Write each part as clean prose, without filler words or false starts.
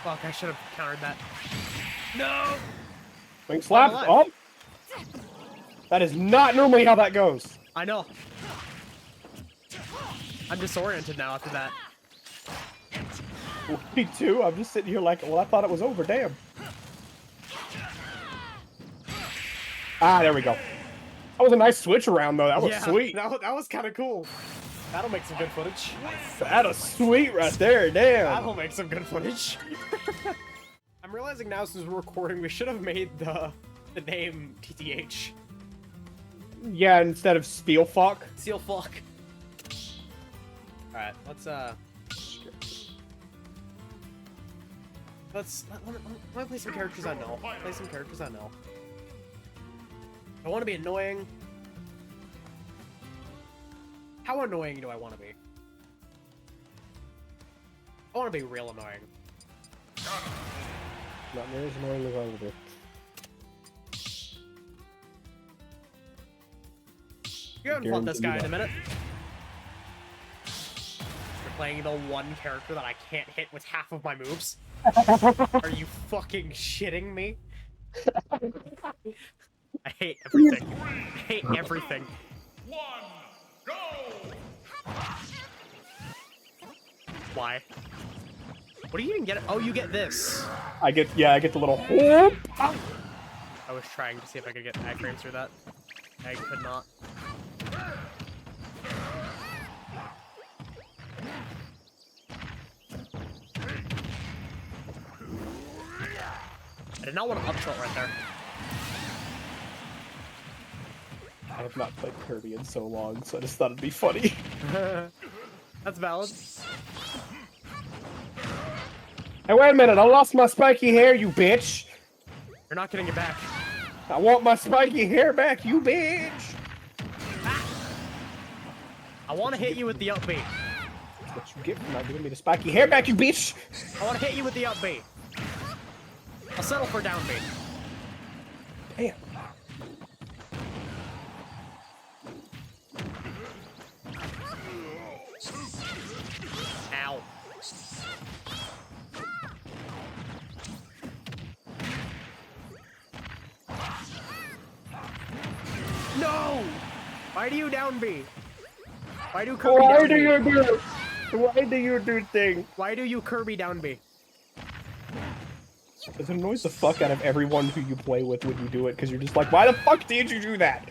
Fuck, I should have countered that. No! Wing slap. Oh! That is not normally how that goes. I know. I'm disoriented now after that. Me too. I'm just sitting here like, well, I thought it was over. Damn. Ah, there we go. That was a nice switch around, though. That was sweet. That was kind of cool. That'll make some good footage. That was sweet right there. Damn. That'll make some good footage. I'm realizing now, since we're recording, we should have made the name TTH. Yeah, instead of Spielfuck. Seal fuck. Alright, let me play some characters I know. Play some characters I know. I want to be annoying. How annoying do I want to be? I want to be real annoying. Not near as annoying as I will be. You haven't fought this guy in a minute. You're playing the one character that I can't hit with half of my moves. Are you fucking shitting me? I hate everything. I hate everything. Why? What do you even get? Oh, you get this. I get the little whoop. I was trying to see if I could get tag frames through that. I could not. I did not want to up tilt right there. I have not played Kirby in so long, so I just thought it'd be funny. That's valid. Hey, wait a minute! I lost my spiky hair, you bitch! You're not getting it back. I want my spiky hair back, you bitch! I want to hit you with the up B. That's what you get for not giving me the spiky hair back, you bitch! I want to hit you with the up B. I'll settle for down B. Damn. Ow. No! Why do you down B? Why do Kirby down B? Why do you do things? Why do you Kirby down B? It annoys the fuck out of everyone who you play with when you do it, because you're just like, why the fuck did you do that?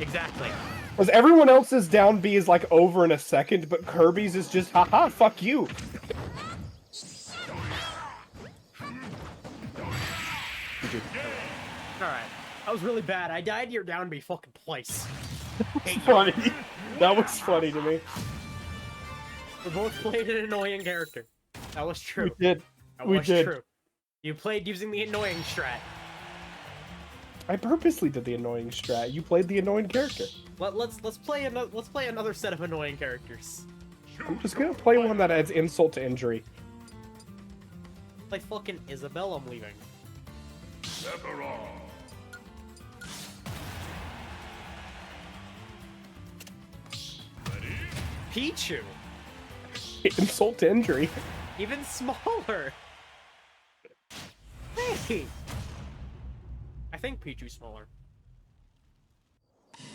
Exactly. Because everyone else's down B is like over in a second, but Kirby's is just, haha, fuck you. Alright. That was really bad. I died to your down B fucking twice. Funny. That was funny to me. We both played an annoying character. That was true. We did. That We was did. true. You played using the annoying strat. I purposely did the annoying strat. You played the annoying character. Let's play another set of annoying characters. I'm just gonna play one that adds insult to injury. Like fucking Isabelle, I'm leaving. Pichu! Insult to injury. Even smaller! Hey! I think Pichu's smaller.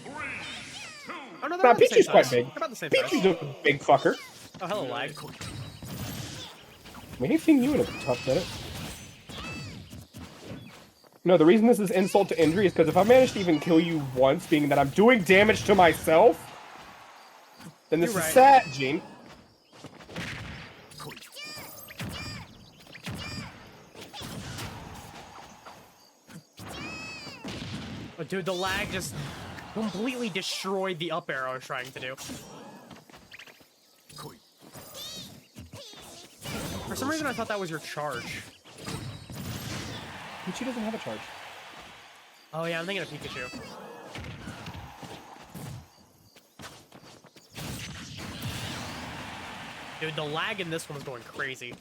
Oh no, they're Nah, about the same Pichu's quite size. big. They're about the same Pichu's size. a big fucker. Oh, hello, lag. We ain't seen you in a tough minute. No, the reason this is insult to injury is because if I manage to even kill you once, being that I'm doing damage to myself, then this You're is right. sad, Jean. Oh, dude, the lag just completely destroyed the up arrow I was trying to do. For some reason, I thought that was your charge. Pichu doesn't have a charge. Oh yeah, I'm thinking of Pikachu. Dude, the lag in this one's going crazy.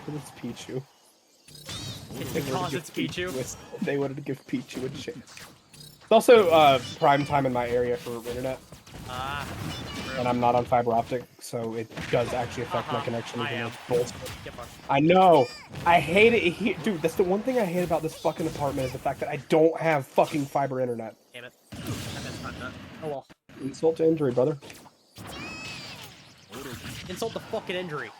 It's Pichu. It's because it's Pichu. If they wanted to give Pichu a chance. It's also prime time in my area for internet. And I'm not on fiber optic, so it does actually affect my connection. I am. I know. I hate it. Dude, that's the one thing I hate about this fucking apartment is the fact that I don't have fucking fiber internet. Damn it. I missed that. Oh well. Insult to injury, brother. Insult the fucking injury.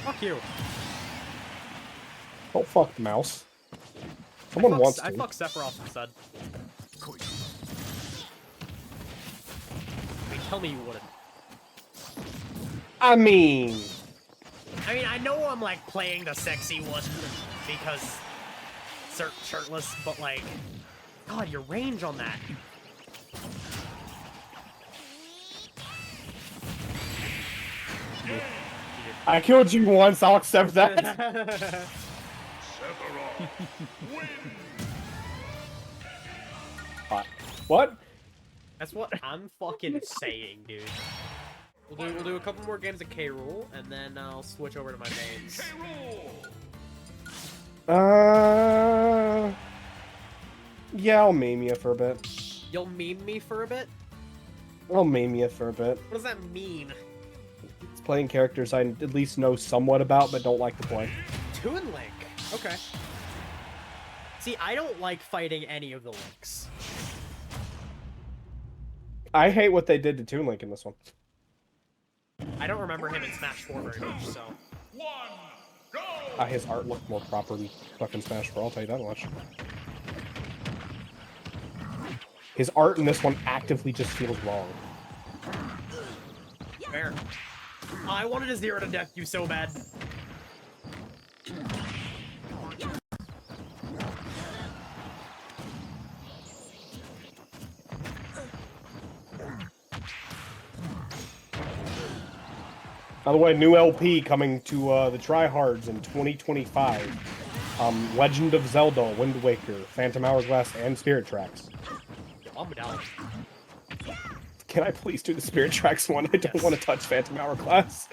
Fuck you. Don't fuck the mouse. Someone wants to. I fuck Sephiroth instead. I mean, tell me you wouldn't. I mean, I know I'm like playing the sexy one because shirtless, but like, God, your range on that. I killed you once, I'll accept that. What? That's what I'm fucking saying, dude. We'll do a couple more games of K. Rool, and then I'll switch over to my mains. Yeah, I'll meme you for a bit. You'll meme me for a bit? I'll meme you for a bit. What does that mean? It's playing characters I at least know somewhat about, but don't like to play. Toon Link. Okay. See, I don't like fighting any of the Links. I hate what they did to Toon Link in this one. I don't remember him in Smash 4 very much, so... His art looked more proper than fucking Smash 4, I'll tell you that much. His art in this one actively just feels wrong. Fair. I wanted to zero to death you so bad. By the way, new LP coming to the tryhards in 2025. Legend of Zelda, Wind Waker, Phantom Hourglass, and Spirit Tracks. I'm down. Can I please do the Spirit Tracks one? I don't want to touch Phantom Hourglass.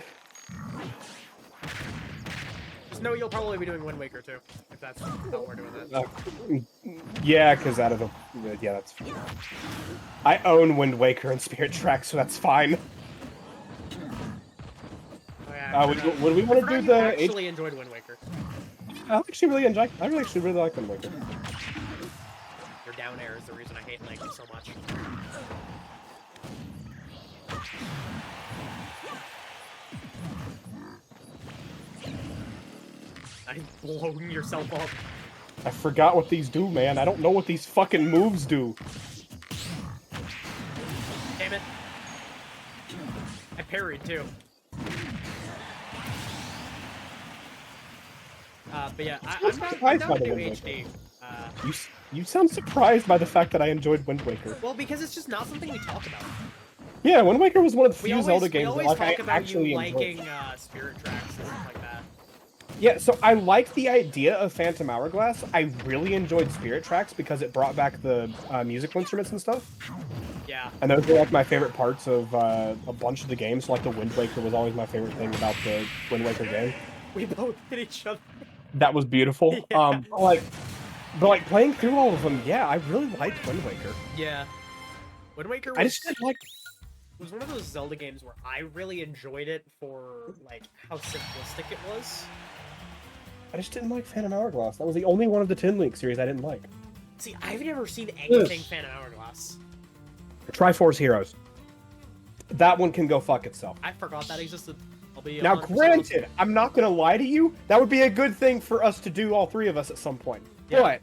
Just know you'll probably be doing Wind Waker too, if that's how we're doing it. Yeah, because out of the... Yeah, that's fine. I own Wind Waker and Spirit Tracks, so that's fine. Would we want to do the... I actually enjoyed Wind Waker. I actually really enjoy... I actually really like Wind Waker. Your down air is the reason I hate Link so much. I'm blowing yourself up. I forgot what these do, man. I don't know what these fucking moves do. Damn it. I parried too. But yeah, I'm down to do HD. You sound surprised by the fact that I enjoyed Wind Waker. Well, because it's just not something we talk about. Yeah, Wind Waker was one of the few Zelda We games always that talk I about actually you enjoyed. liking Spirit Tracks and stuff like that. Yeah, so I like the idea of Phantom Hourglass. I really enjoyed Spirit Tracks because it brought back the musical instruments and stuff. Yeah. And those were like my favorite parts of a bunch of the games. So, like the Wind Waker was always my favorite thing about the Wind Waker game. We both hit each other. That was beautiful. Yeah. But playing through all of them, yeah, I really liked Wind Waker. Yeah. Wind Waker was... I just didn't like... It was one of those Zelda games where I really enjoyed it for, like, how simplistic it was. I just didn't like Phantom Hourglass. That was the only one of the Tin Link series I didn't like. See, I've never seen anything Phantom Hourglass. Triforce Heroes. That one can go fuck itself. I forgot that existed. I'll be Now, 100% granted, I'm not gonna lie to you. That would be a good thing for us to do, all three of us, at some point. Yeah.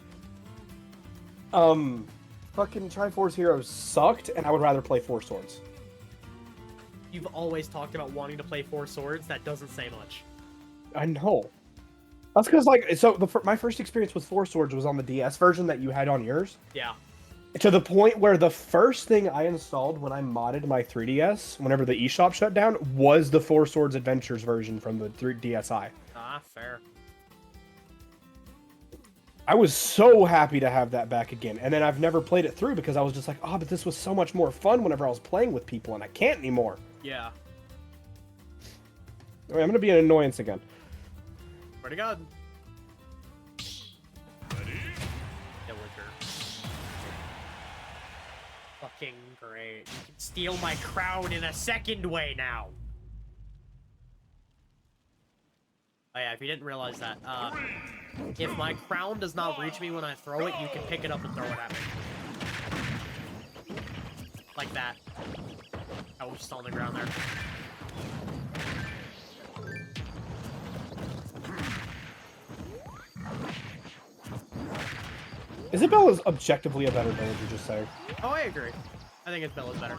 But, fucking Triforce Heroes sucked, and I would rather play Four Swords. You've always talked about wanting to play Four Swords. That doesn't say much. I know. That's because, my first experience with Four Swords was on the DS version that you had on yours. Yeah. To the point where the first thing I installed when I modded my 3DS, whenever the eShop shut down, was the Four Swords Adventures version from the DSi. Ah, fair. I was so happy to have that back again, and then I've never played it through because I was just like, oh, but this was so much more fun whenever I was playing with people, and I can't anymore. Yeah. All right, I'm gonna be an annoyance again. Pretty good. Villager. Fucking great. You can steal my crown in a second way now. Oh yeah, if you didn't realize that, if my crown does not reach me when I throw it, you can pick it up and throw it at me. Like that. Oh, we're still on the ground there. Isabelle is objectively a better villager, just saying. Oh, I agree. I think Isabella's better.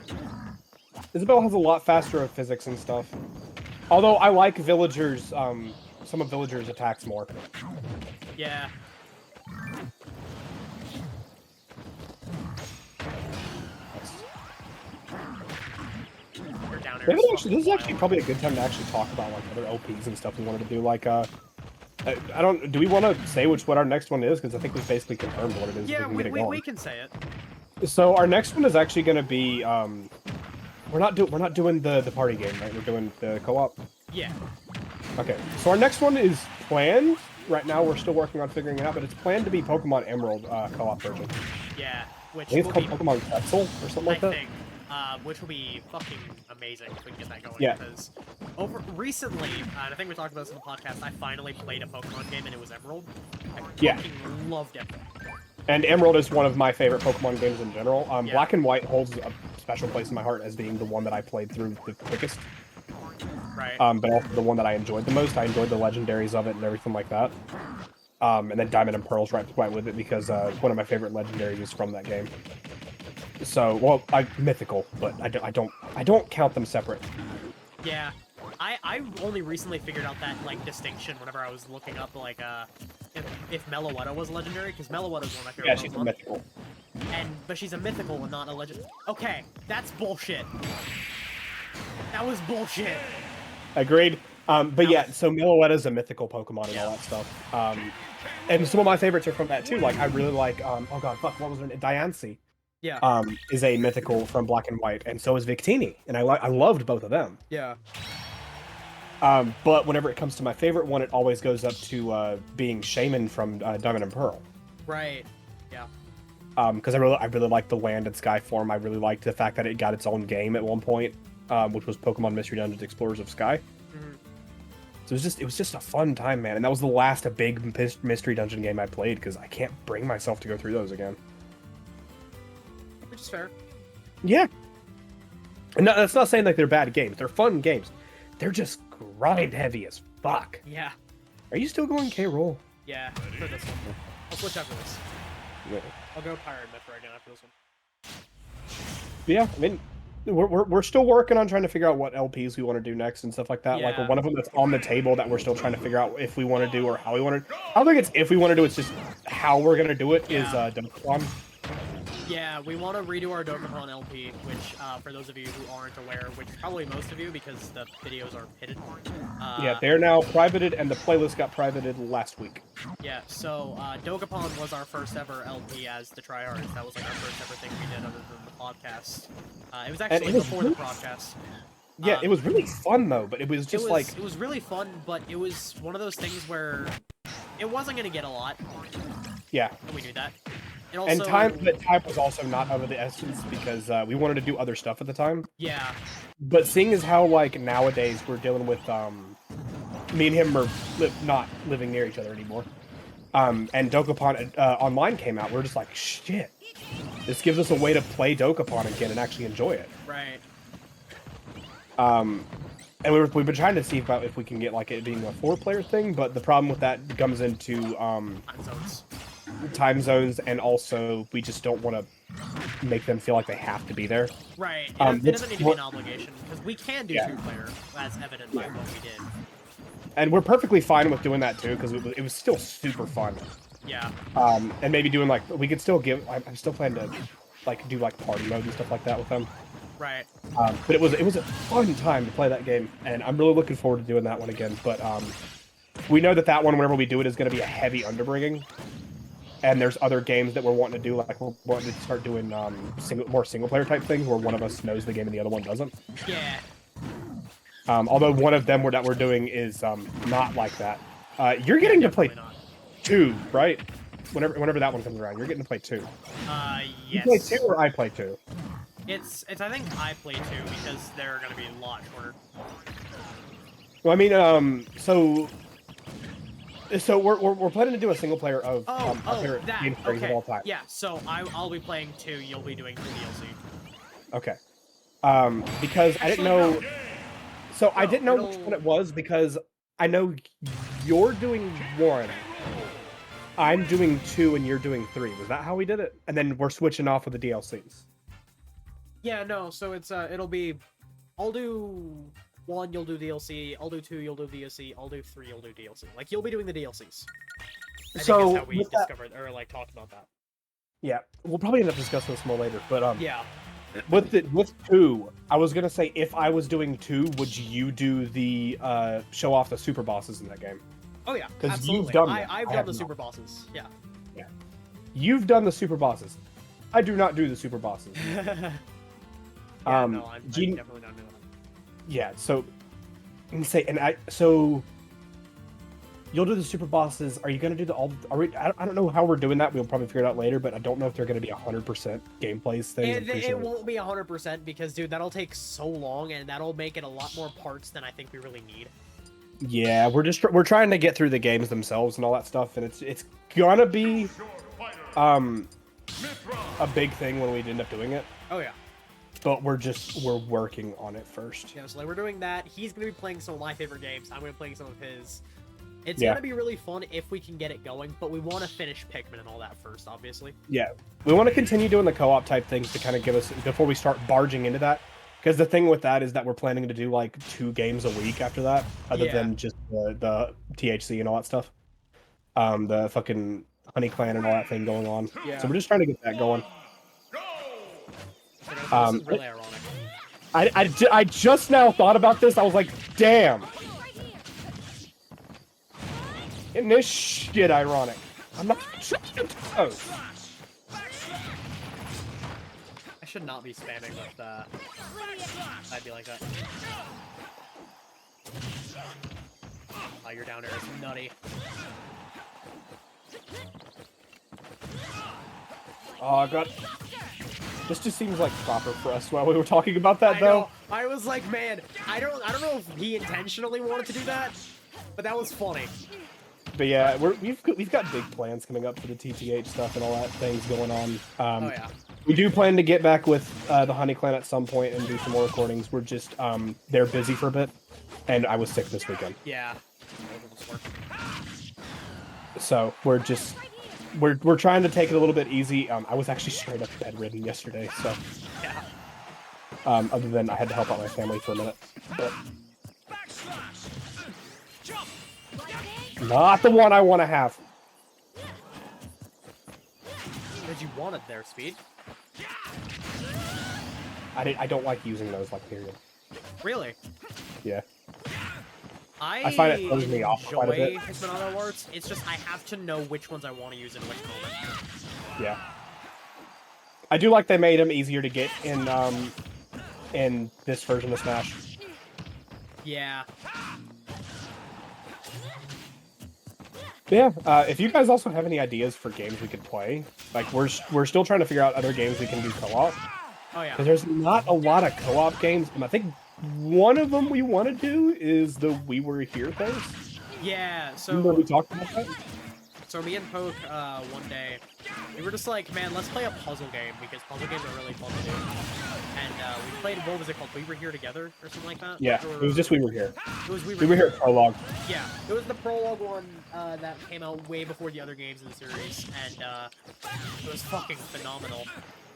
Isabelle has a lot faster of physics and stuff. Although I like villagers, some of villagers' attacks more. Yeah. You're down here. This is actually probably a good time to actually talk about like other LPs and stuff we wanted to do. Like, I don't. Do we want to say what our next one is? Because I think we've basically confirmed what it is. Yeah, we can say it. So our next one is actually going to be. We're not doing the party game, right? We're doing the co-op. Yeah. Okay. So our next one is planned. Right now, we're still working on figuring it out, but it's planned to be Pokemon Emerald co-op version. Yeah. Which I think it's called Pokemon Pretzel or something like that. I think. Which will be fucking amazing if we can get that going. Yeah. Because recently, and I think we talked about this in the podcast, I finally played a Pokemon game and it was Emerald. I fucking loved it. And Emerald is one of my favorite Pokemon games in general. Yeah. Black and White holds a special place in my heart as being the one that I played through the quickest. Right. But also the one that I enjoyed the most. I enjoyed the legendaries of it and everything like that. And then Diamond and Pearl's right with it because one of my favorite legendaries is from that game. So, well, mythical, but I don't count them separate. Yeah, I only recently figured out that like distinction whenever I was looking up like if Meloetta was legendary, because Meloetta is one of my favorite. Yeah, she's Pokemon. a mythical. But she's a mythical and not a legend. Okay, that's bullshit. That was bullshit. Agreed. But yeah, so Meloetta's a mythical Pokemon and all that stuff. And some of my favorites are from that too. Like I really like oh god, fuck, what was her name? Diancie. Yeah. Is a mythical from Black and White, and so is Victini, and I loved both of them. Yeah. But whenever it comes to my favorite one, it always goes up to being Shaman from Diamond and Pearl. Right. Yeah. Because I really liked the Land and Sky form. I really liked the fact that it got its own game at one point, which was Pokemon Mystery Dungeons Explorers of Sky. Mm-hmm. So it was just a fun time, man. And that was the last big Mystery Dungeon game I played because I can't bring myself to go through those again. Which is fair. Yeah. And that's not saying like they're bad games. They're fun games. They're just grind heavy as fuck. Yeah. Are you still going K-Roll? Yeah, for this one. I'll switch after this. Yeah. I'll go Pirate Myth right now after this one. Yeah, I mean, we're still working on trying to figure out what LPs we want to do next and stuff like that. Yeah. Like one of them that's on the table that we're still trying to figure out if we want to do or how we want to. I don't think it's if we want to do. It's just how we're gonna do it. Is Dokapon. Yeah, we want to redo our Dokapon LP, which, for those of you who aren't aware, which probably most of you because the videos are hidden. Yeah, they're now privated, and the playlist got privated last week. Yeah, so Dokapon was our first ever LP as the Tryhards. That was like our first ever thing we did other than the podcast. It was actually before the podcast. Yeah, it was really fun though, but it was just it was really fun, but it was one of those things where it wasn't gonna get a lot. Yeah, we knew that. And time was also not of the essence because we wanted to do other stuff at the time. Yeah. But seeing as how like nowadays we're dealing with me and him are not living near each other anymore. And Dokapon Online came out, we're just like, shit. This gives us a way to play Dokapon again and actually enjoy it. Right. And we've been trying to see about if we can get like it being a 4-player thing, but the problem with that comes into time zones, and also we just don't want to make them feel like they have to be there. Right. It doesn't need to be an obligation because we can do 2-player, as evident by what we did. And we're perfectly fine with doing that too because it was still super fun. Yeah. And maybe doing like we could still give. I'm still planning to like do like party mode and stuff like that with them. Right. But it was a fun time to play that game, and I'm really looking forward to doing that one again. But we know that one, whenever we do it, is going to be a heavy underbringing. and there's other games that we're wanting to do, like we're wanting to start doing more single player type things where one of us knows the game and the other one doesn't. Yeah. Although one of them that we're doing is not like that. You're getting to play Not. 2, right? Whenever that one comes around, you're getting to play 2. Yes. You play 2 or I play 2? It's I think I play 2 because they're gonna be a lot shorter. Well, I mean, so we're planning to do a single player of our favorite game series of all time. Yeah, so I'll be playing 2, you'll be doing 2 DLC. Okay. Because I didn't know. So I didn't know which one it was because I know you're doing 1, I'm doing 2, and you're doing 3. Was that how we did it? And then we're switching off with the DLCs. Yeah, no. So it's it'll be, I'll do 1, you'll do DLC. I'll do 2, you'll do DLC. I'll do 3, you'll do DLC. Like you'll be doing the DLCs. I think that's how we discovered or like talked about that. Yeah, we'll probably end up discussing this more later. But yeah. With 2, I was gonna say if I was doing 2, would you do the show off the super bosses in that game? Oh yeah, because absolutely. you've done that. I've done the super bosses. Yeah. Yeah. You've done the super bosses. I do not do the super bosses. Yeah, no, I'm definitely not doing that. Yeah. So, let me say, so you'll do the super bosses. Are you gonna do the all? Are we? I don't know how we're doing that. We'll probably figure it out later. But I don't know if they're gonna be 100% gameplays thing. It won't be 100% because, dude, that'll take so long, and that'll make it a lot more parts than I think we really need. Yeah, we're trying to get through the games themselves and all that stuff, and it's gonna be a big thing when we end up doing it. Oh yeah. But we're working on it first. Yeah, so like we're doing that. He's gonna be playing some of my favorite games. I'm gonna be playing some of his. It's Yeah. gonna be really fun if we can get it going, but we want to finish Pikmin and all that first, obviously. Yeah, we want to continue doing the co-op type things to kind of give us before we start barging into that. Because the thing with that is that we're planning to do like 2 games a week after that, other than just the THC and all that stuff. The fucking Honey Clan and all that thing going on. Yeah. So we're just trying to get that going. This is really ironic. I just now thought about this. I was like, damn. Isn't this shit ironic? I'm not. Oh. I should not be spamming with I'd be like that. Oh, you're down there. It's nutty. Oh god. This just seems like proper for us while we were talking about that, though. Know. I was like, man, I don't know if he intentionally wanted to do that, but that was funny. But yeah, we've got big plans coming up for the TTH stuff and all that things going on. Oh yeah. We do plan to get back with the Honey Clan at some point and do some more recordings. We're just they're busy for a bit, and I was sick this weekend. Yeah. So we're trying to take it a little bit easy. I was actually straight up bedridden yesterday, so yeah. Other than I had to help out my family for a minute. But not the one I want to have. Did you want it there, Speed? I don't like using those, like, period. Really? Yeah. I find it throws me off quite a bit. enjoy Pikmin Auto Arts. It's just I have to know which ones I want to use in which moment. Yeah. I do like they made them easier to get in this version of Smash. Yeah. Yeah, if you guys also have any ideas for games we could play, like we're still trying to figure out other games we can do co-op. Oh yeah. Because there's not a lot of co-op games, and I think one of them we want to do is the We Were Here things. Yeah. So remember we talked about that? So me and Poke, one day, we were just like, man, let's play a puzzle game, because puzzle games are really fun to do. And we played, what was it called? We Were Here Together, or something like that? Yeah, or, it was just We Were Here. It was We Were Here Prologue. Yeah, it was the prologue one that came out way before the other games in the series, and it was fucking phenomenal.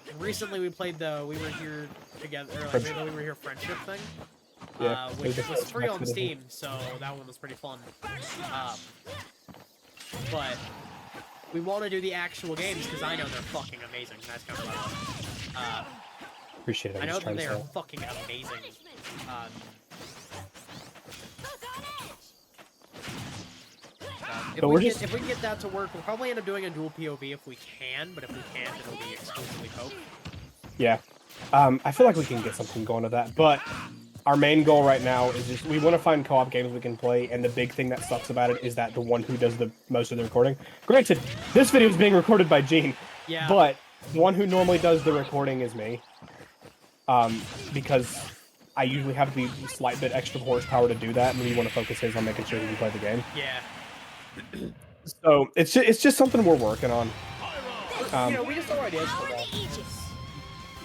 And recently we played the We Were Here Together, or like, the We Were Here Friendship thing. Yeah, Which was free on Steam, so that one was pretty fun. But we want to do the actual games because I know they're fucking amazing. Nice cover. Appreciate it. I know that they are fucking amazing. If we can get that to work, we'll probably end up doing a dual POV if we can, but if we can't, it'll be exclusively Poke. Yeah. I feel like we can get something going to that, but our main goal right now is just we want to find co-op games we can play, and the big thing that sucks about it is that the one who does the most of the recording. Granted, this video is being recorded by Jeany, yeah, but the one who normally does the recording is me. Because I usually have the slight bit extra horsepower to do that, and we want to focus his on making sure he can play the game. Yeah. So it's just something we're working on. You know, we just throw ideas to the wall.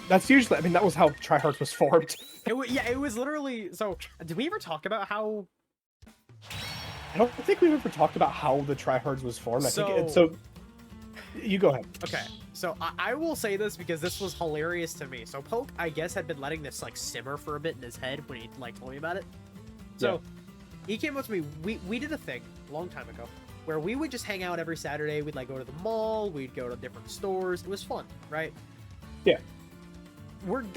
That's usually, I mean, that was how Tryhards was formed. It was literally, so, did we ever talk about how... I don't think we've ever talked about how the Tryhards was formed. I think so, you go ahead. Okay, so I will say this because this was hilarious to me. So Poke, I guess, had been letting this, like, simmer for a bit in his head when he, like, told me about it. So, he came up to me, we did a thing a long time ago, where we would just hang out every Saturday. We'd, like, go to the mall, we'd go to different stores. It was fun, right? Yeah.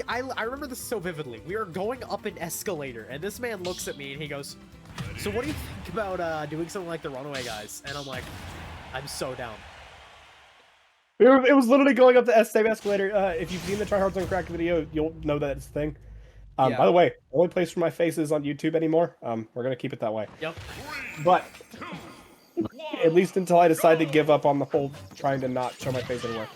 I remember this so vividly. We are going up an escalator, and this man looks at me and he goes, "So what do you think about doing something like the Runaway Guys?" And I'm like, I'm so down. It was literally going up the same escalator. If you've seen the Tryhards on Crack video, you'll know that it's a thing. Yeah. By the way, the only place for my face is on YouTube anymore. We're gonna keep it that way. Yep. But at least until I decide to give up on the whole trying to not show my face anywhere.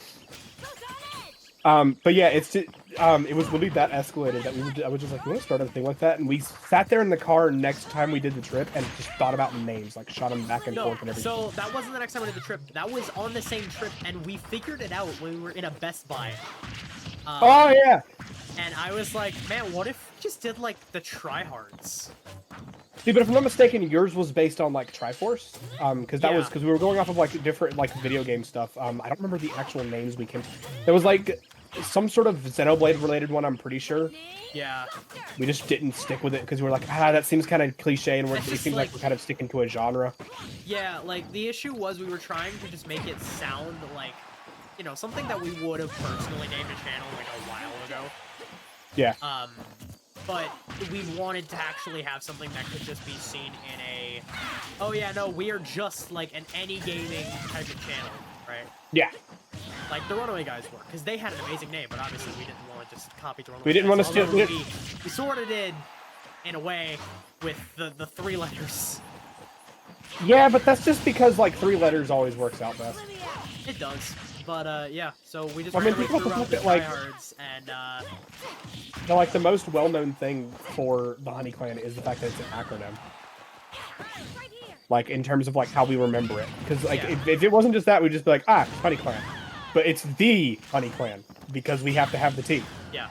But yeah, it's just, it was literally that escalator that I was just like, you want to start a thing like that? And we sat there in the car next time we did the trip and just thought about names, like shot them back and forth and everything. So that wasn't the next time we did the trip. That was on the same trip, and we figured it out when we were in a Best Buy. Oh yeah. And I was like, man, what if we just did like the Tryhards? Dude, but if I'm not mistaken, yours was based on like Triforce, because that was because we were going off of like different like video game stuff. I don't remember the actual names we came. There was like some sort of Xenoblade related one. I'm pretty sure. Yeah. We just didn't stick with it because we were like, that seems kind of cliche, and it seems like we're kind of sticking to a genre. Yeah, like the issue was we were trying to just make it sound like, you know, something that we would have personally named a channel like a while ago. Yeah. But we wanted to actually have something that could just be seen in a, oh yeah, no, we are just like an any gaming type of channel, right? Yeah. Like the Runaway Guys were, because they had an amazing name, but obviously we didn't want to just copy the Runaway Guys. We didn't want to steal it. We sort of did, in a way, with the 3 letters. Yeah, but that's just because like 3 letters always works out best. It does. But yeah, so we just think about the fact that, Tryhards, and the most well-known thing for the Honey Clan is the fact that it's an acronym. Like in terms of like how we remember it, because like if it wasn't just that, we'd just be like, Honey Clan, but it's the Honey Clan because we have to have the T. Yeah.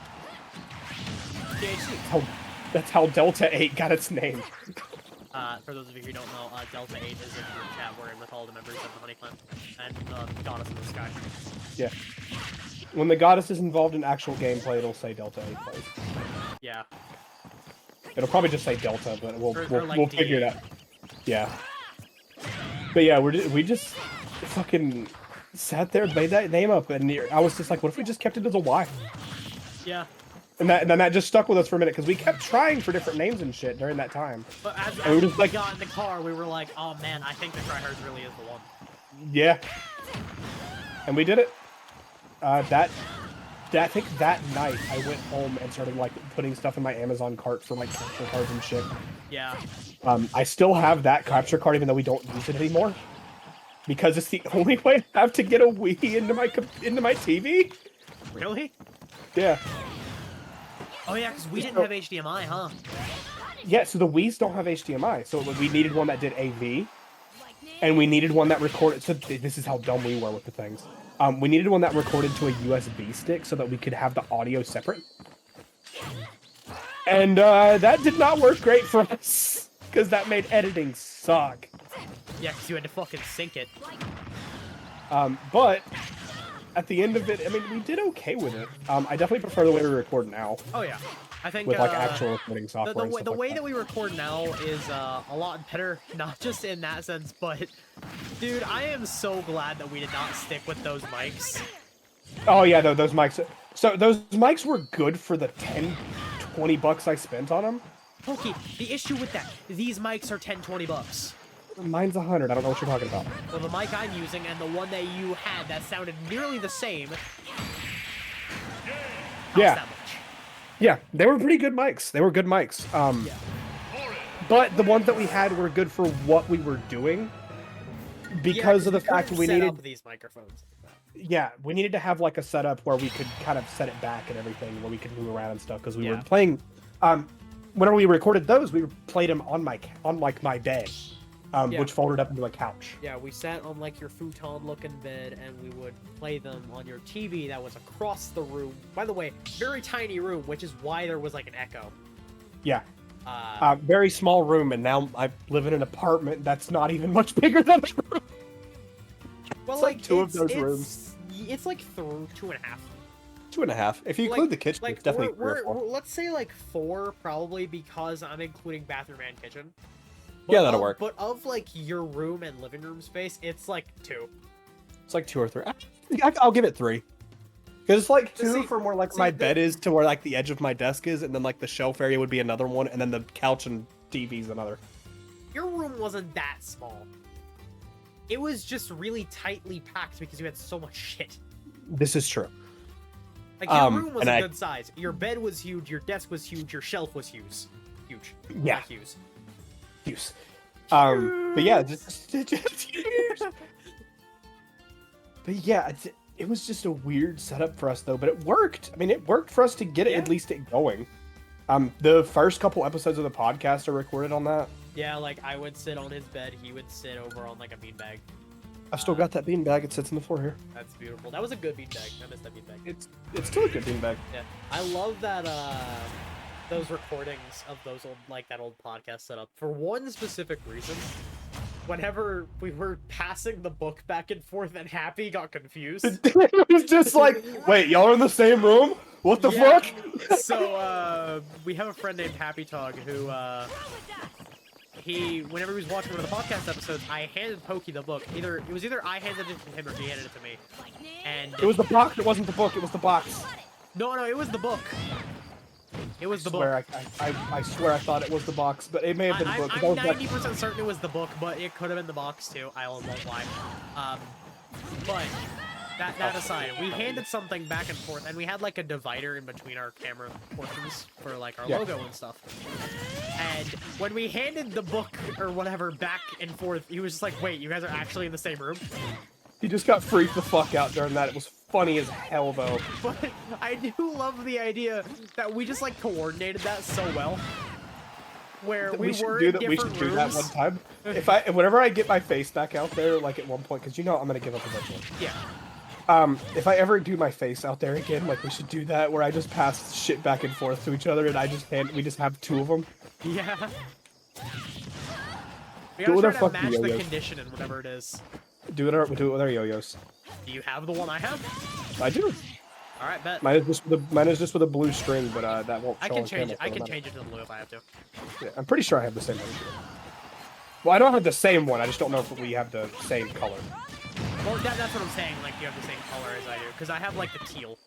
That's how Delta 8 got its name. For those of you who don't know, Delta 8 is in the chat where with all the members of the Honey Clan and the Goddess in the Sky. Yeah. When the Goddess is involved in actual gameplay, it'll say Delta 8 plays. Yeah. It'll probably just say Delta, but we'll figure it out. Yeah. But yeah, we just fucking sat there, made that name up, and I was just like, what if we just kept it as a Y? Yeah. And then that just stuck with us for a minute, because we kept trying for different names and shit during that time. But as we got in the car, we were like, oh man, I think the Tryhards really is the one. Yeah. And we did it. I think that night I went home and started like putting stuff in my Amazon cart for like capture cards and shit. Yeah. I still have that capture card even though we don't use it anymore, because it's the only way I have to get a Wii into my TV. Really? Yeah. Oh yeah, because we didn't have HDMI, huh? Yeah, so the Wiis don't have HDMI, so we needed one that did AV, and we needed one that recorded. So this is how dumb we were with the things. We needed one that recorded to a USB stick so that we could have the audio separate. And that did not work great for us, because that made editing suck. Yeah, because you had to fucking sync it. But at the end of it, I mean, we did okay with it. I definitely prefer the way we record now. Oh yeah, I think with like actual recording software. The way that we record now is a lot better, not just in that sense, but dude, I am so glad that we did not stick with those mics. Oh yeah, those mics. So those mics were good for the $10-20 I spent on them. Poky, the issue with that, these mics are $10-20. Mine's 100. I don't know what you're talking about. Well, the mic I'm using and the one that you had that sounded nearly the same. Yeah. That much. Yeah, they were pretty good mics. They were good mics. Yeah. But the ones that we had were good for what we were doing. Because of the fact that we needed up these microphones. Yeah, we needed to have like a setup where we could kind of set it back and everything, where we could move around and stuff. Because we were playing. Whenever we recorded those, we played them on my bed, which folded up into a couch. Yeah, we sat on like your futon-looking bed, and we would play them on your TV that was across the room. By the way, very tiny room, which is why there was like an echo. Yeah. Very small room, and now I live in an apartment that's not even much bigger than a room. Well, it's like two of those rooms. It's like 2.5. 2.5. If you include the kitchen, like it's definitely we're, let's say like 4, probably, because I'm including bathroom and kitchen. But yeah, that'll work. But of like your room and living room space, it's like 2. It's like 2 or 3. I'll give it 3. Because it's like 2 for more like my bed is to where like the edge of my desk is, and then like the shelf area would be another one, and then the couch and TV's another. Your room wasn't that small. It was just really tightly packed because you had so much shit. This is true. Like, your room was a good size. Your bed was huge, your desk was huge, your shelf was huge. Huge. Yeah. Not huge. Huge. But yeah, just But yeah, it was just a weird setup for us though, but it worked. I mean, it worked for us to get it at least it going. The first couple episodes of the podcast are recorded on that. Yeah, like I would sit on his bed, he would sit over on like a beanbag. I've still got that beanbag. It sits on the floor here. That's beautiful. That was a good beanbag. I missed that beanbag. It's still a good beanbag. Yeah, I love that. Those recordings of those old that old podcast setup for one specific reason. Whenever we were passing the book back and forth, and Happy got confused. It was just like, wait, y'all are in the same room? What the fuck? So we have a friend named Happy Tog who whenever he was watching one of the podcast episodes, I handed Poky the book. It was either I handed it to him or he handed it to me. And it was the box. It wasn't the book. It was the box. No, it was the book. It was the book. I swear I thought it was the box, but it may have been the book. I'm 90% certain it was the book, but it could have been the box too. I won't lie. But that aside, we handed something back and forth, and we had like a divider in between our camera portions for like our logo and stuff. And when we handed the book or whatever back and forth, he was just like, "Wait, you guys are actually in the same room?" He just got freaked the fuck out during that. It was funny as hell, though. But I do love the idea that we just like coordinated that so well. Where we should do that one time. Whenever I get my face back out there, like at one point, because you know I'm gonna give up eventually. Yeah. If I ever do my face out there again, like we should do that, where I just pass shit back and forth to each other, and we just have 2 of them. Yeah. We gotta try to match the condition and whatever it is. Do it with our yo-yos. Do you have the one I have? I do. All right, bet. Mine is just with a blue string, but that won't. I can change it. I can change it to the blue if I have to. Yeah, I'm pretty sure I have the same one. Well, I don't have the same one. I just don't know if we have the same color. Well, that's what I'm saying. Like you have the same color as I do, because I have like the teal.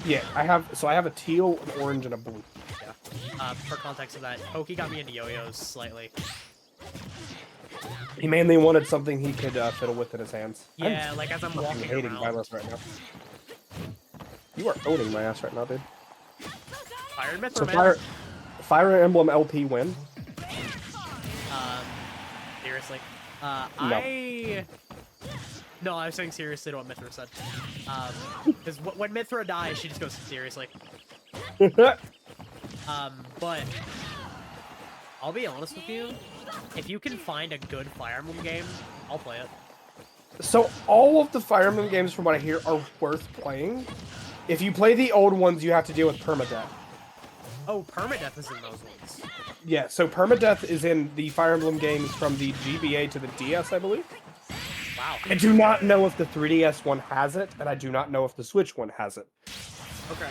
Yeah, I have a teal, an orange, and a blue. Yeah. For context of that, Poky got me into yo-yos slightly. He mainly wanted something he could fiddle with in his hands. Yeah, like as I'm walking hating around. violence right now. You are owning my ass right now, dude. Fire and Myth, Fire Emblem LP win. Seriously. No. No, I was saying seriously to what Mithra said. Because when Mithra dies, she just goes seriously. But I'll be honest with you. If you can find a good Fire Emblem game, I'll play it. So all of the Fire Emblem games, from what I hear, are worth playing. If you play the old ones, you have to deal with permadeath. Oh, permadeath is in those ones. Yeah, so permadeath is in the Fire Emblem games from the GBA to the DS, I believe. Wow. I do not know if the 3DS one has it, and I do not know if the Switch one has it. Okay.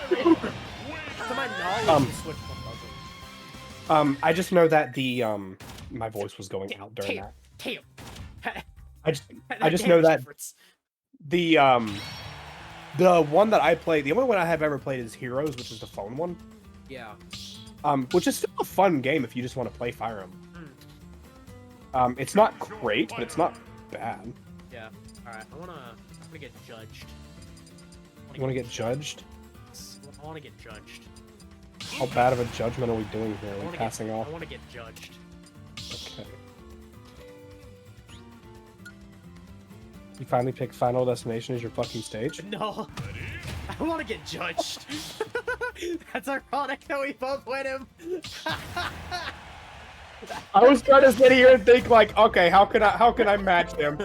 To my knowledge, the Switch one doesn't. I just know that the my voice was going out during that. Damn. I just know that the one that I play, the only one I have ever played is Heroes, which is the phone one. Yeah. Which is still a fun game if you just want to play Fire Emblem. It's not great, but it's not bad. Yeah. All right. I wanna get judged. You want to get judged? I want to get judged. How bad of a judgment are we doing here? Are we I passing off? I want to get judged. Okay. You finally picked Final Destination as your fucking stage? No. I want to get judged. That's ironic that we both win him. I was trying to sit here and think like, okay, how can I match them?